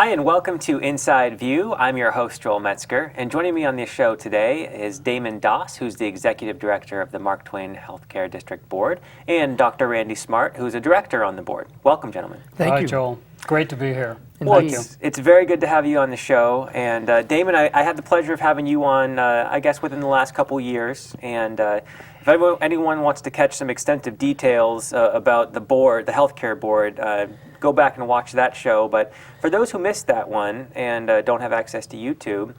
Hi, and welcome to Inside View. I'm your host, Joel Metzger, and joining me on this show today is Damon Doss, who's the Executive Director of the Mark Twain Healthcare District Board, and Dr. Randy Smart, who's a Director on the board. Welcome, gentlemen. Thank Hi, you. Joel. Great to be here. Well, it's very good to have you on the show. And Damon, I had the pleasure of having you on, I guess, within the last couple years. And if anyone wants to catch some extensive details about the board, the healthcare board, go back and watch that show. But for those who missed that one and don't have access to YouTube,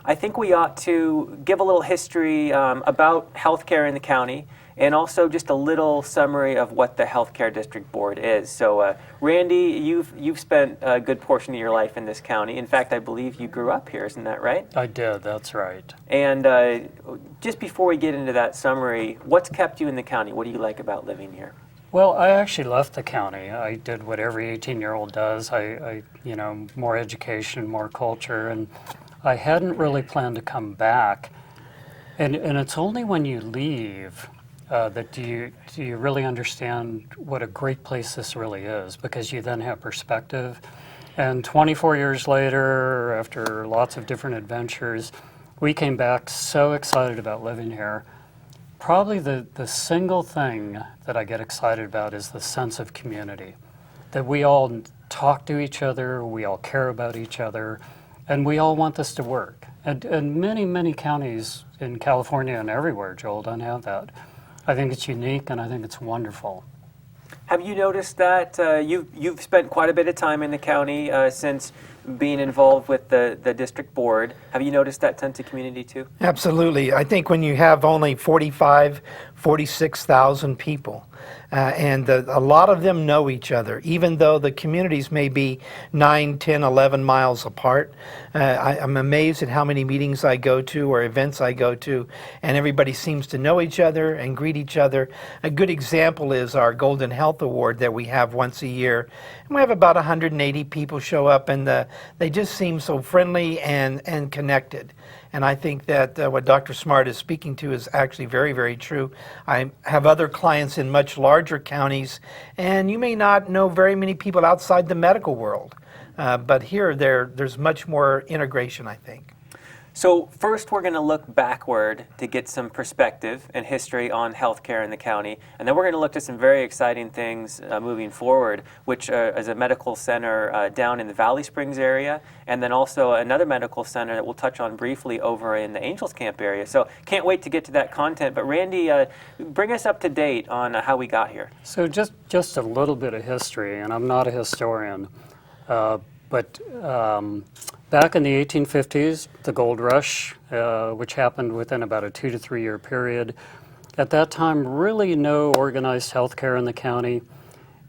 I think we ought to give a little history about healthcare in the county, and also just a little summary of what the Healthcare District Board is. So, Randy, you've spent a good portion of your life in this county. In fact, I believe you grew up here, isn't that right? I did, that's right. And just before we get into that summary, what's kept you in the county? What do you like about living here? Well, I actually left the county. I did what every 18-year-old does. I more education, more culture, and I hadn't really planned to come back. And it's only when you leave that do you really understand what a great place this really is, because you then have perspective. And 24 years later, after lots of different adventures, we came back so excited about living here. Probably the single thing that I get excited about is the sense of community, that we all talk to each other, we all care about each other, and we all want this to work. And many, many counties in California and everywhere, Joel, don't have that. I think it's unique, and I think it's wonderful. Have you noticed that you've spent quite a bit of time in the county since being involved with the district board? Have you noticed that sense of community too? Absolutely. I think when you have only 46,000 people, and a lot of them know each other, even though the communities may be 9, 10, 11 miles apart. I'm amazed at how many meetings I go to or events I go to, and everybody seems to know each other and greet each other. A good example is our Golden Health Award that we have once a year. And we have about 180 people show up, and they just seem so friendly and connected. And I think that what Dr. Smart is speaking to is actually very, very true. I have other clients in much larger counties, and you may not know very many people outside the medical world. But here, there's much more integration, I think. So first, we're going to look backward to get some perspective and history on healthcare in the county, and then we're going to look at some very exciting things moving forward, which is a medical center down in the Valley Springs area, and then also another medical center that we'll touch on briefly over in the Angels Camp area. So can't wait to get to that content. But Randy, bring us up to date on how we got here. So just a little bit of history, and I'm not a historian, but back in the 1850s, the gold rush, which happened within about a 2 to 3 year period, at that time, really no organized healthcare in the county.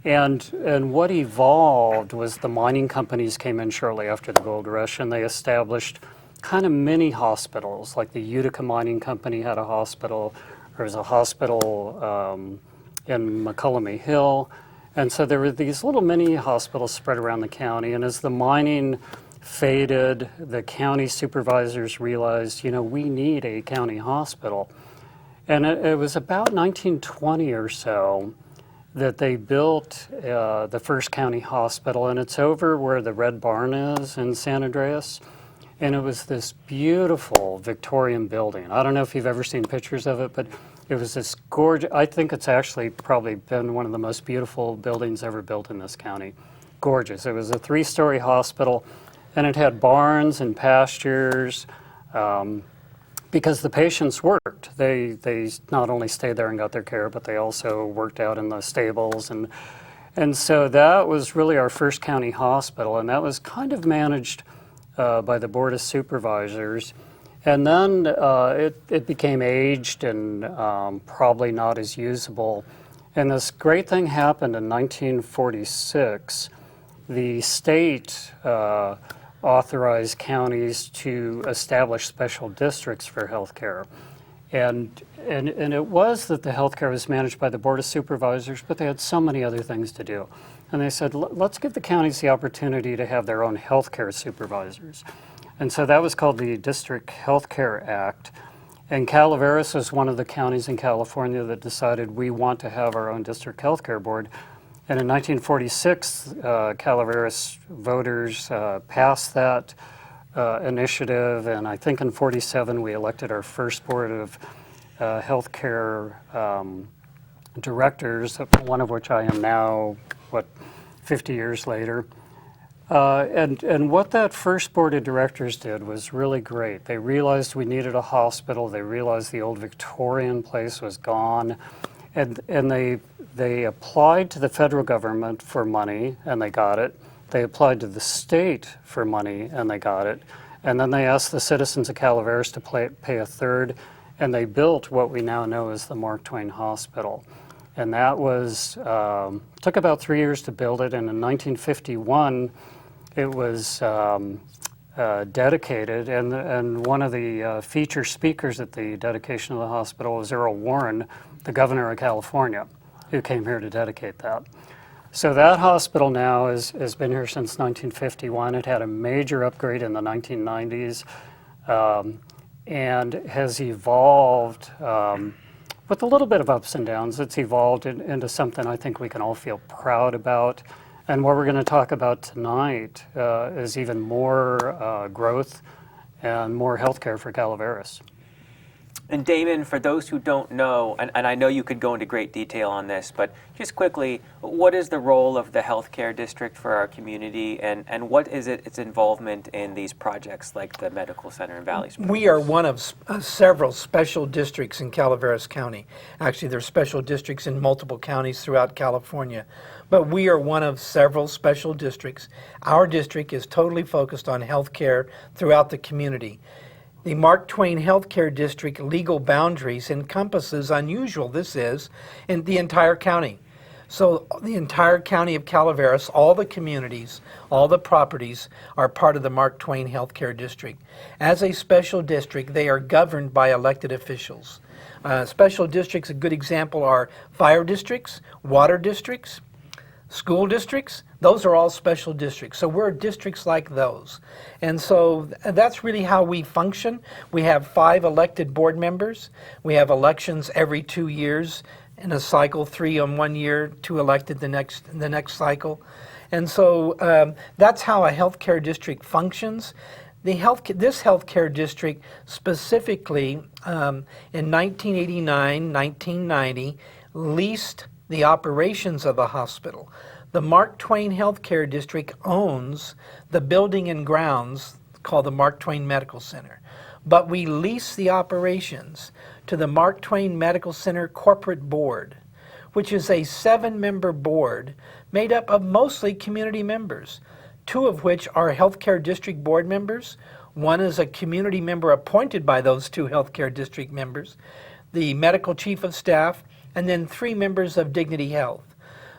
And what evolved was the mining companies came in shortly after the gold rush, and they established kind of mini hospitals, like the Utica Mining Company had a hospital. There was a hospital in McCullamy Hill. And so there were these little mini hospitals spread around the county, and as the mining faded, the county supervisors realized, we need a county hospital. And it was about 1920 or so that they built the first county hospital, and it's over where the Red Barn is in San Andreas. And it was this beautiful Victorian building. I don't know if you've ever seen pictures of it, but it was this gorgeous, I think it's actually probably been one of the most beautiful buildings ever built in this county. Gorgeous. It was a 3-story hospital, and it had barns and pastures because the patients worked. They not only stayed there and got their care, but they also worked out in the stables. And so that was really our first county hospital, and that was kind of managed by the Board of Supervisors. And then it became aged and probably not as usable. And this great thing happened in 1946. The state authorized counties to establish special districts for healthcare. And it was that the healthcare was managed by the Board of Supervisors, but they had so many other things to do. And they said, let's give the counties the opportunity to have their own healthcare supervisors. And so that was called the District Healthcare Act. And Calaveras was one of the counties in California that decided we want to have our own district healthcare board. And in 1946, Calaveras voters passed that initiative, and I think in 47 we elected our first board of healthcare directors, one of which I am now, 50 years later. And what that first board of directors did was really great. They realized we needed a hospital. They realized the old Victorian place was gone. And they applied to the federal government for money, and they got it. They applied to the state for money, and they got it. And then they asked the citizens of Calaveras to pay a third, and they built what we now know as the Mark Twain Hospital. And that was, took about 3 years to build it, and in 1951, it was dedicated, and one of the feature speakers at the dedication of the hospital was Earl Warren, the governor of California, who came here to dedicate that. So that hospital now has been here since 1951. It had a major upgrade in the 1990s and has evolved with a little bit of ups and downs. It's evolved into something I think we can all feel proud about. And what we're going to talk about tonight is even more growth and more healthcare for Calaveras. And Damon, for those who don't know, and I know you could go into great detail on this, but just quickly, what is the role of the healthcare district for our community, and what is its involvement in these projects like the medical center in Valley Springs? We are one of several special districts in Calaveras County. Actually, there's special districts in multiple counties throughout California, but we are one of several special districts. Our district is totally focused on healthcare throughout the community. The Mark Twain Healthcare District legal boundaries encompasses, unusual this is, in the entire county. So the entire county of Calaveras, all the communities, all the properties are part of the Mark Twain Healthcare District. As a special district, they are governed by elected officials. Special districts, a good example, are fire districts, water districts, school districts. Those are all special districts. So we're districts like those. And so that's really how we function. We have 5 elected board members. We have elections every 2 years in a cycle, 3 in 1 year, 2 elected the next cycle. And so that's how a healthcare district functions. This healthcare district specifically in 1989, 1990 leased the operations of the hospital. The Mark Twain Healthcare District owns the building and grounds called the Mark Twain Medical Center, but we lease the operations to the Mark Twain Medical Center Corporate Board, which is a 7-member board made up of mostly community members, 2 of which are healthcare district board members. One is a community member appointed by those 2 healthcare district members, the medical chief of staff, and then 3 members of Dignity Health.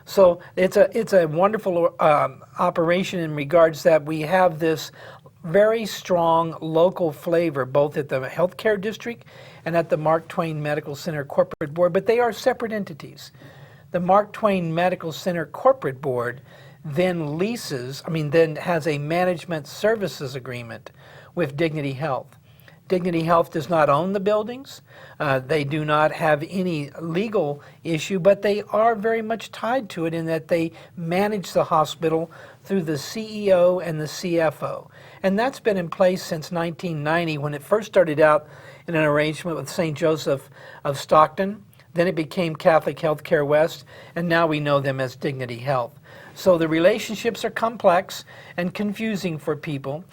So it's a wonderful operation in regards that we have this very strong local flavor both at the healthcare district and at the Mark Twain Medical Center Corporate Board, but they are separate entities. The Mark Twain Medical Center Corporate Board then has a management services agreement with Dignity Health. Dignity Health does not own the buildings. They do not have any legal issue, but they are very much tied to it in that they manage the hospital through the CEO and the CFO. And that's been in place since 1990 when it first started out in an arrangement with St. Joseph of Stockton. Then it became Catholic Healthcare West, and now we know them as Dignity Health. So the relationships are complex and confusing for people.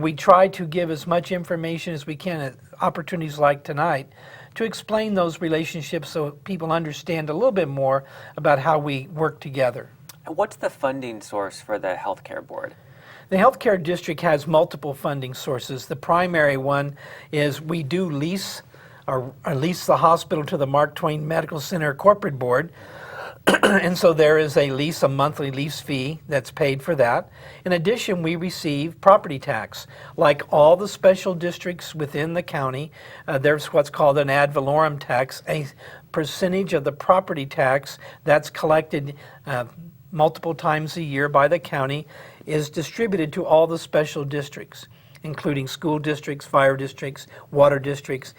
We try to give as much information as we can at opportunities like tonight to explain those relationships so people understand a little bit more about how we work together. What's the funding source for the healthcare board? The healthcare district has multiple funding sources. The primary one is we do lease the hospital to the Mark Twain Medical Center Corporate Board. And so there is a monthly lease fee that's paid for that. In addition, we receive property tax. Like all the special districts within the county, there's what's called an ad valorem tax, a percentage of the property tax that's collected multiple times a year by the county is distributed to all the special districts, including school districts, fire districts, water districts,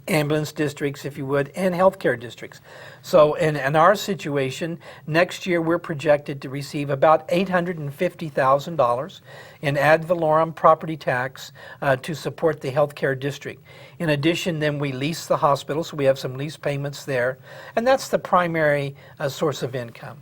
ambulance districts, if you would, and healthcare districts. So in our situation, next year we're projected to receive about $850,000 in ad valorem property tax to support the healthcare district. In addition, then we lease the hospital, so we have some lease payments there, and that's the primary source of income.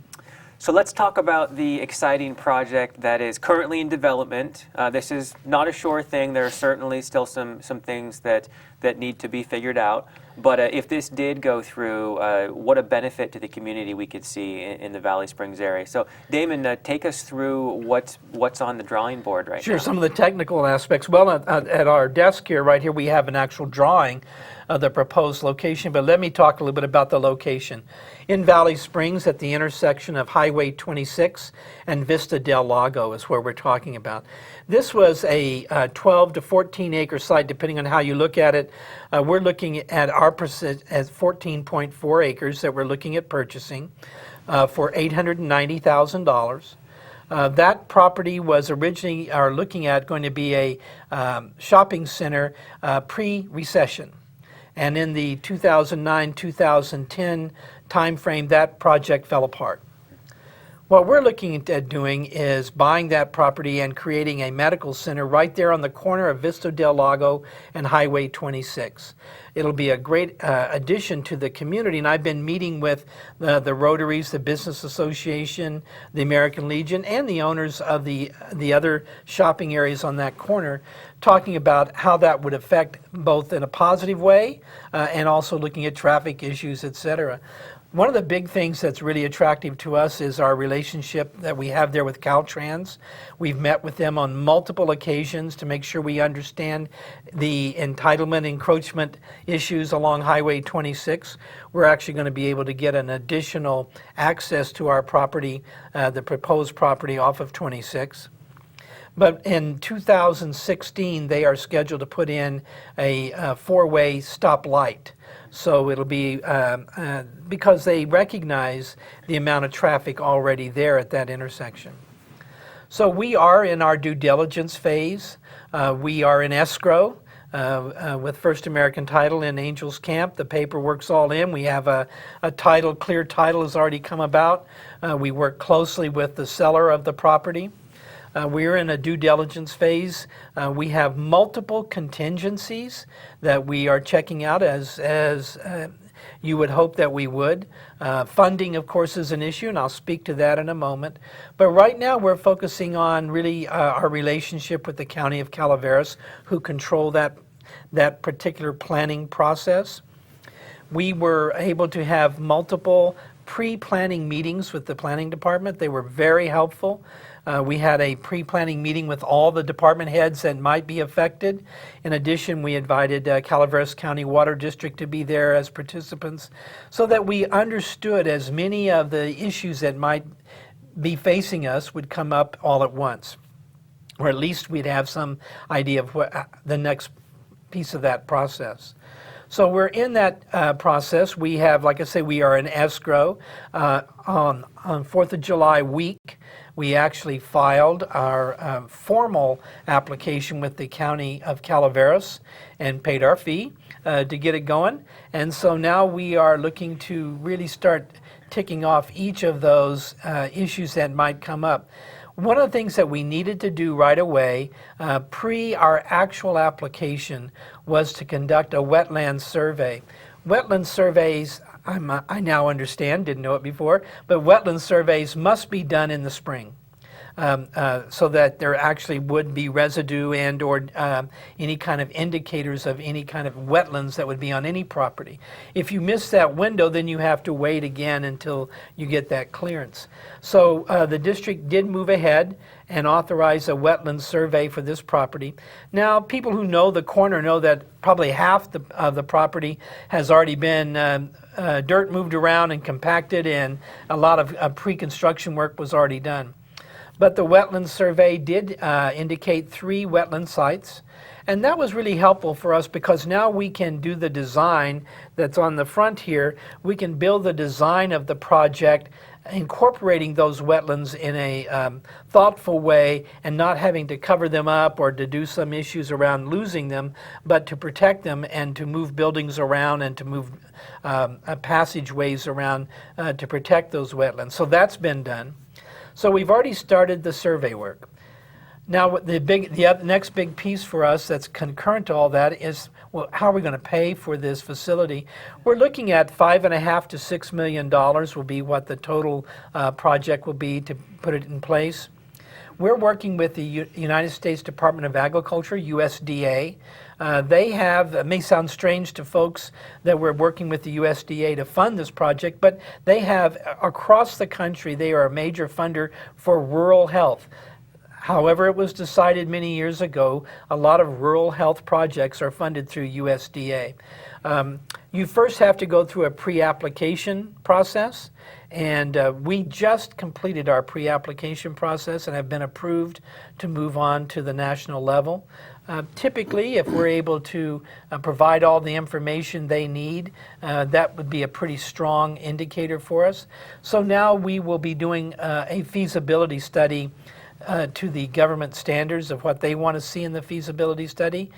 So let's talk about the exciting project that is currently in development. This is not a sure thing. There are certainly still some things that need to be figured out. But if this did go through, what a benefit to the community we could see in the Valley Springs area. So Damon, take us through what's on the drawing board right now. Sure, some of the technical aspects. Well, at our desk here, right here, we have an actual drawing of the proposed location, but let me talk a little bit about the location. In Valley Springs, at the intersection of Highway 26 and Vista del Lago is where we're talking about. This was a 12 to 14 acre site, depending on how you look at it. We're looking at our percent as 14.4 acres that we're looking at purchasing for $890,000. That property was originally, looking at, going to be a shopping center pre-recession. And in the 2009-2010 timeframe, that project fell apart. What we're looking at doing is buying that property and creating a medical center right there on the corner of Vista del Lago and Highway 26. It'll be a great addition to the community, and I've been meeting with the Rotaries, the Business Association, the American Legion, and the owners of the other shopping areas on that corner, talking about how that would affect both in a positive way and also looking at traffic issues, etc. One of the big things that's really attractive to us is our relationship that we have there with Caltrans. We've met with them on multiple occasions to make sure we understand the entitlement encroachment issues along Highway 26. We're actually going to be able to get an additional access to our property, the proposed property off of 26. But in 2016, they are scheduled to put in a four-way stoplight. So it'll be, because they recognize the amount of traffic already there at that intersection. So we are in our due diligence phase. We are in escrow with First American Title in Angels Camp. The paperwork's all in. We have a title, clear title has already come about. We work closely with the seller of the property. We're in a due diligence phase. We have multiple contingencies that we are checking out as you would hope that we would. Funding, of course, is an issue, and I'll speak to that in a moment. But right now we're focusing on really our relationship with the County of Calaveras, who control that particular planning process. We were able to have multiple pre-planning meetings with the planning department. They were very helpful. We had a pre-planning meeting with all the department heads that might be affected. In addition, we invited Calaveras County Water District to be there as participants so that we understood as many of the issues that might be facing us would come up all at once, or at least we'd have some idea of what the next piece of that process. So we're in that process. We have, like I say, we are in escrow. On 4th of July week, we actually filed our formal application with the County of Calaveras and paid our fee to get it going. And so now we are looking to really start ticking off each of those issues that might come up. One of the things that we needed to do right away, pre our actual application, was to conduct a wetland survey. Wetland surveys, I now understand, didn't know it before, but wetland surveys must be done in the spring. So that there actually would be residue and or any kind of indicators of any kind of wetlands that would be on any property. If you miss that window, then you have to wait again until you get that clearance. So the district did move ahead and authorize a wetland survey for this property. Now, people who know the corner know that probably half of the property has already been dirt moved around and compacted, and a lot of pre-construction work was already done. But the wetland survey did indicate 3 wetland sites, and that was really helpful for us because now we can do the design that's on the front here. We can build the design of the project incorporating those wetlands in a thoughtful way and not having to cover them up or to do some issues around losing them, but to protect them and to move buildings around and to move passageways around to protect those wetlands. So that's been done. So we've already started the survey work. Now, the next big piece for us that's concurrent to all that is, well, how are we going to pay for this facility? We're looking at $5.5 to $6 million will be what the total project will be to put it in place. We're working with the United States Department of Agriculture, USDA. They have, it may sound strange to folks that we're working with the USDA to fund this project, but they have, across the country, they are a major funder for rural health. However, it was decided many years ago, a lot of rural health projects are funded through USDA. You first have to go through a pre-application process, and we just completed our pre-application process and have been approved to move on to the national level. Typically, if we're able to provide all the information they need, that would be a pretty strong indicator for us. So now we will be doing a feasibility study to the government standards of what they want to see in the feasibility study.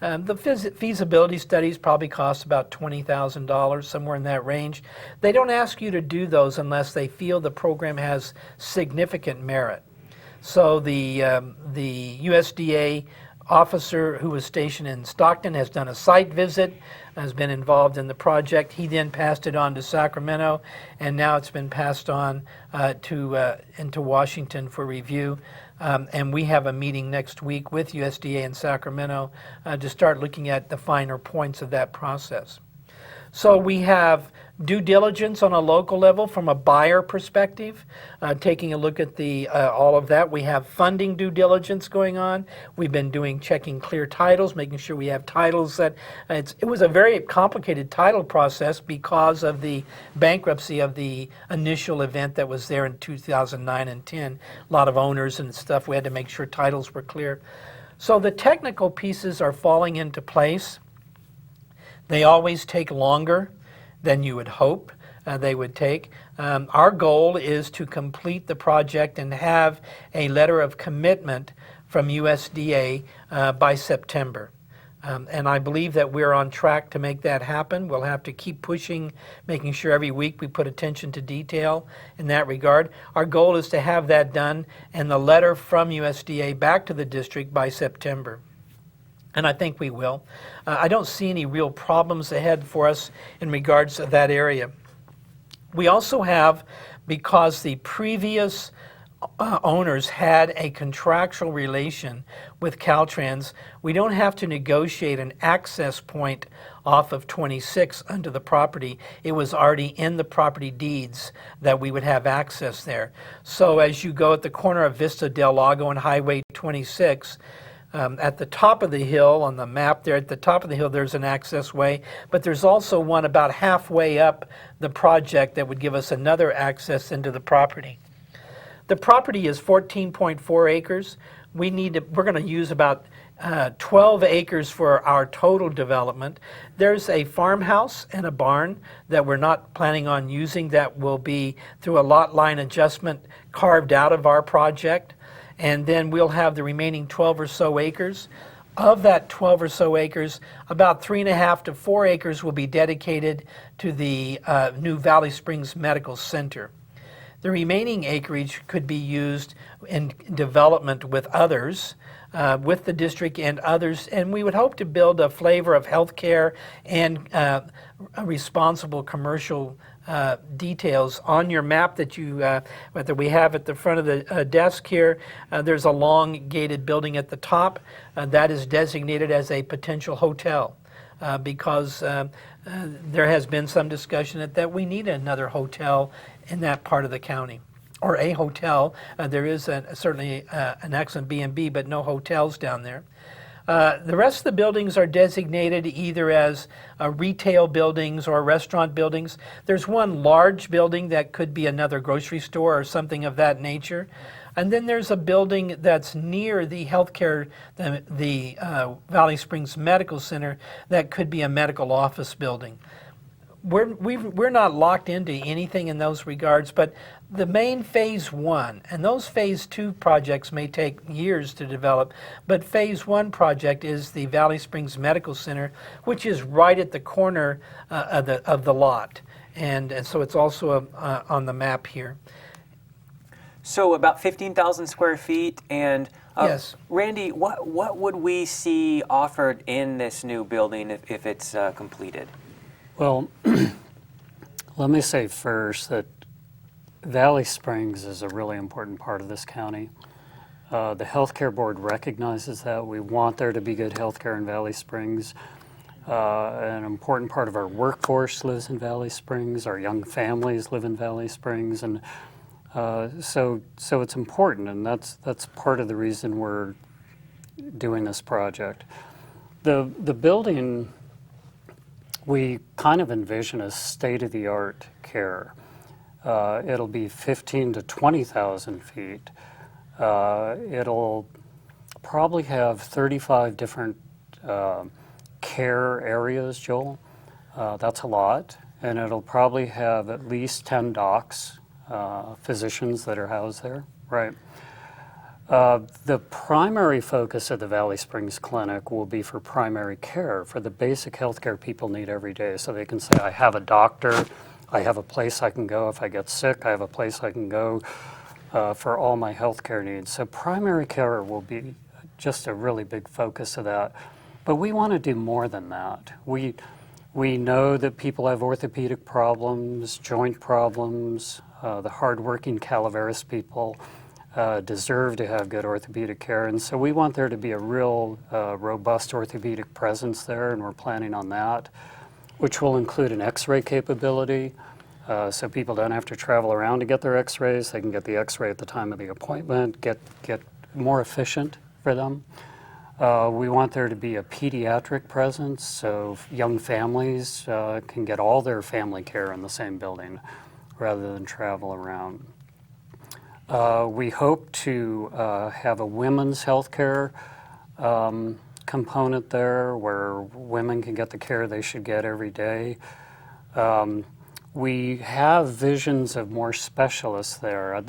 The feasibility studies probably cost about $20,000, somewhere in that range. They don't ask you to do those unless they feel the program has significant merit. So the USDA officer who was stationed in Stockton has done a site visit, has been involved in the project. He then passed it on to Sacramento, and now it's been passed on into Washington for review. And we have a meeting next week with USDA in Sacramento to start looking at the finer points of that process. So we have due diligence on a local level from a buyer perspective, taking a look at all of that. We have funding due diligence going on. We've been checking clear titles, making sure we have titles that, it was a very complicated title process because of the bankruptcy of the initial event that was there in 2009 and 10. A lot of owners and stuff, we had to make sure titles were clear. So the technical pieces are falling into place. They always take longer than you would hope they would take. Our goal is to complete the project and have a letter of commitment from USDA by September. And I believe that we're on track to make that happen. We'll have to keep pushing, making sure every week we put attention to detail in that regard. Our goal is to have that done and the letter from USDA back to the district by September. And I think we will. I don't see any real problems ahead for us in regards to that area. We also have, because the previous owners had a contractual relation with Caltrans, we don't have to negotiate an access point off of 26 onto the property. It was already in the property deeds that we would have access there. So as you go at the corner of Vista del Lago and Highway 26, at the top of the hill, on the map there, at the top of the hill, there's an access way, but there's also one about halfway up the project that would give us another access into the property. The property is 14.4 acres. We're going to use about 12 acres for our total development. There's a farmhouse and a barn that we're not planning on using that will be, through a lot line adjustment, carved out of our project. And then we'll have the remaining 12 or so acres. Of that 12 or so acres, about 3.5 to 4 acres will be dedicated to the new Valley Springs Medical Center. The remaining acreage could be used in development with others, with the district and others, and we would hope to build a flavor of healthcare and a responsible commercial details. On your map that we have at the front of the desk here, there's a long gated building at the top that is designated as a potential hotel because there has been some discussion that we need another hotel in that part of the county, or a hotel. There is certainly an excellent B&B, but no hotels down there. The rest of the buildings are designated either as retail buildings or restaurant buildings. There's one large building that could be another grocery store or something of that nature. And then there's a building that's near the healthcare, the Valley Springs Medical Center, that could be a medical office building. We're not locked into anything in those regards, but the main phase 1, and those phase 2 projects may take years to develop, but phase 1 project is the Valley Springs Medical Center, which is right at the corner of the lot. And so it's also on the map here. So about 15,000 square feet, and Yes. Randy, what would we see offered in this new building if it's completed? Well, let me say first that Valley Springs is a really important part of this county. The Healthcare Board recognizes that. We want there to be good healthcare in Valley Springs. An important part of our workforce lives in Valley Springs. Our young families live in Valley Springs, and so it's important, and that's part of the reason we're doing this project. The building we kind of envision as state-of-the-art care. It'll be 15 to 20,000 feet. It'll probably have 35 different care areas, Joel. That's a lot. And it'll probably have at least 10 docs, physicians that are housed there, right? The primary focus of the Valley Springs Clinic will be for primary care, for the basic health care people need every day. So they can say, I have a doctor, I have a place I can go if I get sick, I have a place I can go for all my health care needs. So primary care will be just a really big focus of that. But we want to do more than that. We know that people have orthopedic problems, joint problems, the hardworking Calaveras people deserve to have good orthopedic care, and so we want there to be a real robust orthopedic presence there, and we're planning on that, which will include an x-ray capability, so people don't have to travel around to get their x-rays. They can get the x-ray at the time of the appointment, get more efficient for them. We want there to be a pediatric presence, so young families can get all their family care in the same building rather than travel around. We hope to have a women's health care component there where women can get the care they should get every day. We have visions of more specialists there.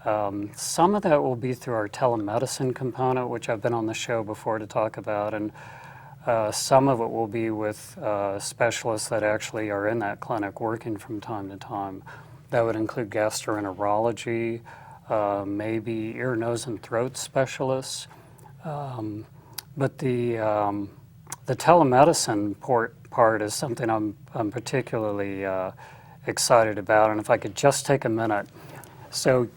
Some of that will be through our telemedicine component, which I've been on the show before to talk about, and some of it will be with specialists that actually are in that clinic working from time to time. That would include gastroenterology, maybe ear, nose, and throat specialists. But the telemedicine part is something I'm particularly excited about. And if I could just take a minute. So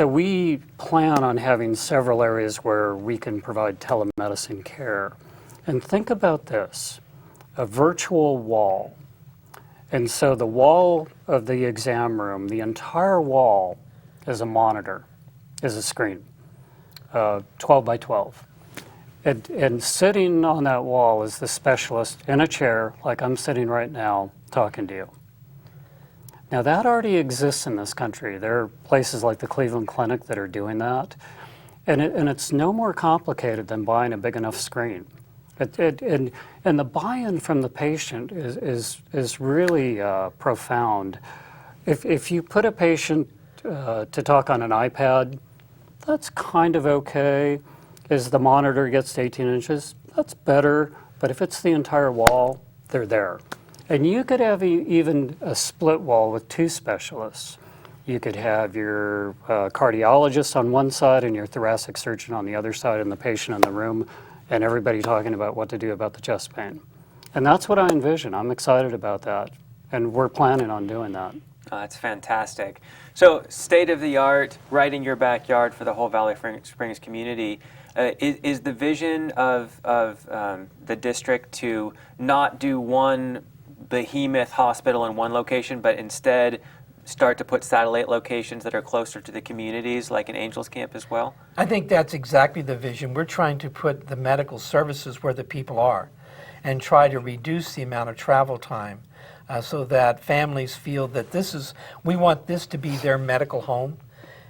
we plan on having several areas where we can provide telemedicine care. And think about this, a virtual wall. And so the wall of the exam room, the entire wall is a monitor, is a screen, 12 by 12. And sitting on that wall is the specialist in a chair, like I'm sitting right now, talking to you. Now that already exists in this country. There are places like the Cleveland Clinic that are doing that. And it's no more complicated than buying a big enough screen. And the buy-in from the patient is really profound. If you put a patient to talk on an iPad, that's kind of okay. As the monitor gets to 18 inches, that's better. But if it's the entire wall, they're there. And you could have even a split wall with two specialists. You could have your cardiologist on one side and your thoracic surgeon on the other side, and the patient in the room, and everybody talking about what to do about the chest pain. And that's what I envision. I'm excited about that, and we're planning on doing that. That's fantastic. So state-of-the-art, right in your backyard for the whole Valley Springs community. Is the vision of the district to not do one behemoth hospital in one location, but instead start to put satellite locations that are closer to the communities, like in Angels Camp as well? I think that's exactly the vision. We're trying to put the medical services where the people are and try to reduce the amount of travel time so that families feel that we want this to be their medical home.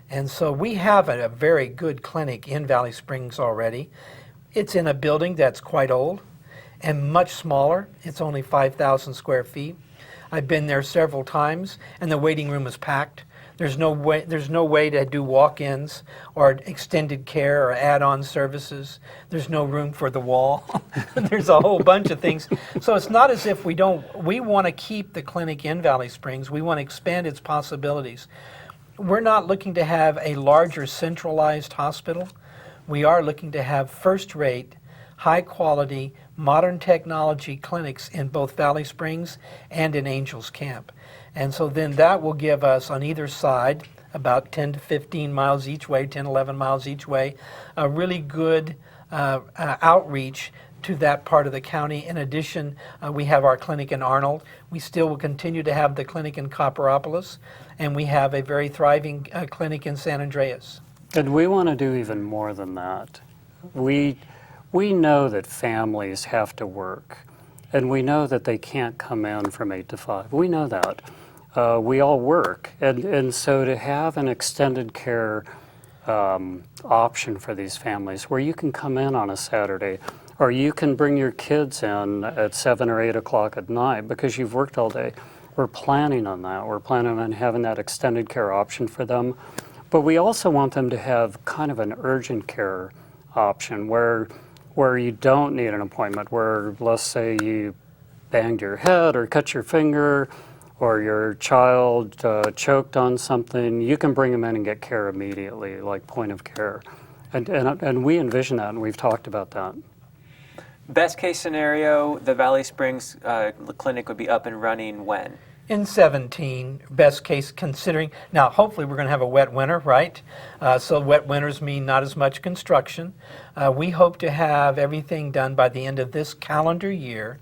And so we have a very good clinic in Valley Springs already. It's in a building that's quite old and much smaller. It's only 5,000 square feet. I've been there several times, and the waiting room is packed. There's no way to do walk-ins or extended care or add-on services. There's no room for the wall. There's a whole bunch of things. So it's not as if we want to keep the clinic in Valley Springs. We want to expand its possibilities. We're not looking to have a larger centralized hospital. We are looking to have first-rate, high-quality, modern technology clinics in both Valley Springs and in Angels Camp. And so then that will give us on either side, about 10 to 15 miles each way, 10, 11 miles each way, a really good outreach to that part of the county. In addition, we have our clinic in Arnold. We still will continue to have the clinic in Copperopolis, and we have a very thriving clinic in San Andreas. And we want to do even more than that. We know that families have to work, and we know that they can't come in from 8 to 5. We know that. We all work, and so to have an extended care option for these families where you can come in on a Saturday, or you can bring your kids in at 7 or 8 o'clock at night because you've worked all day. We're planning on that. We're planning on having that extended care option for them. But we also want them to have kind of an urgent care option where you don't need an appointment, where let's say you banged your head or cut your finger or your child choked on something, you can bring them in and get care immediately, like point of care. And we envision that, and we've talked about that. Best case scenario, the Valley Springs clinic would be up and running when? In 17, best case considering. Now, hopefully we're going to have a wet winter, right? So wet winters mean not as much construction. We hope to have everything done by the end of this calendar year.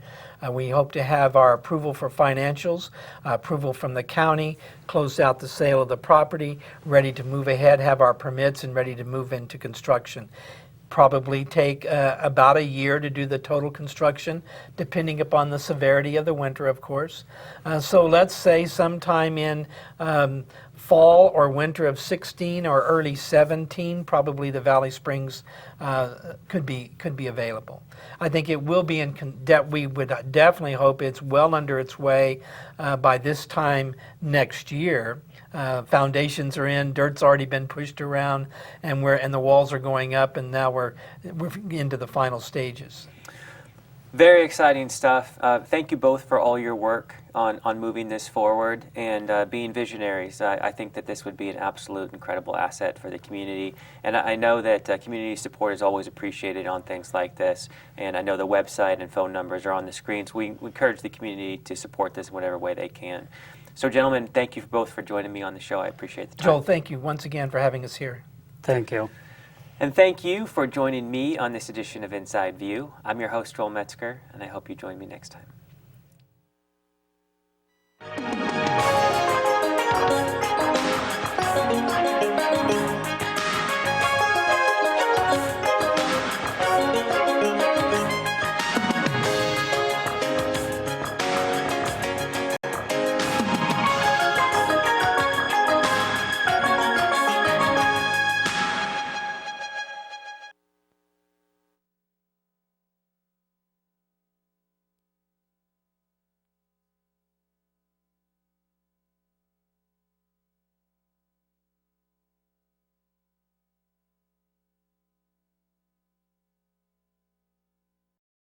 We hope to have our approval for financials, approval from the county, close out the sale of the property, ready to move ahead, have our permits, and ready to move into construction. Probably take about a year to do the total construction, depending upon the severity of the winter, of course. So let's say sometime in fall or winter of 16 or early 17, probably the Valley Springs could be available. I think it will be we would definitely hope it's well under its way by this time next year. Foundations are in, dirt's already been pushed around, and the walls are going up, and now we're into the final stages. Very exciting stuff. Thank you both for all your work on moving this forward and being visionaries. I think that this would be an absolute incredible asset for the community. And I know that community support is always appreciated on things like this. And I know the website and phone numbers are on the screens. We encourage the community to support this in whatever way they can. So gentlemen, thank you both for joining me on the show. I appreciate the time. Joel, thank you once again for having us here. Thank you. And thank you for joining me on this edition of Inside View. I'm your host, Joel Metzger, and I hope you join me next time.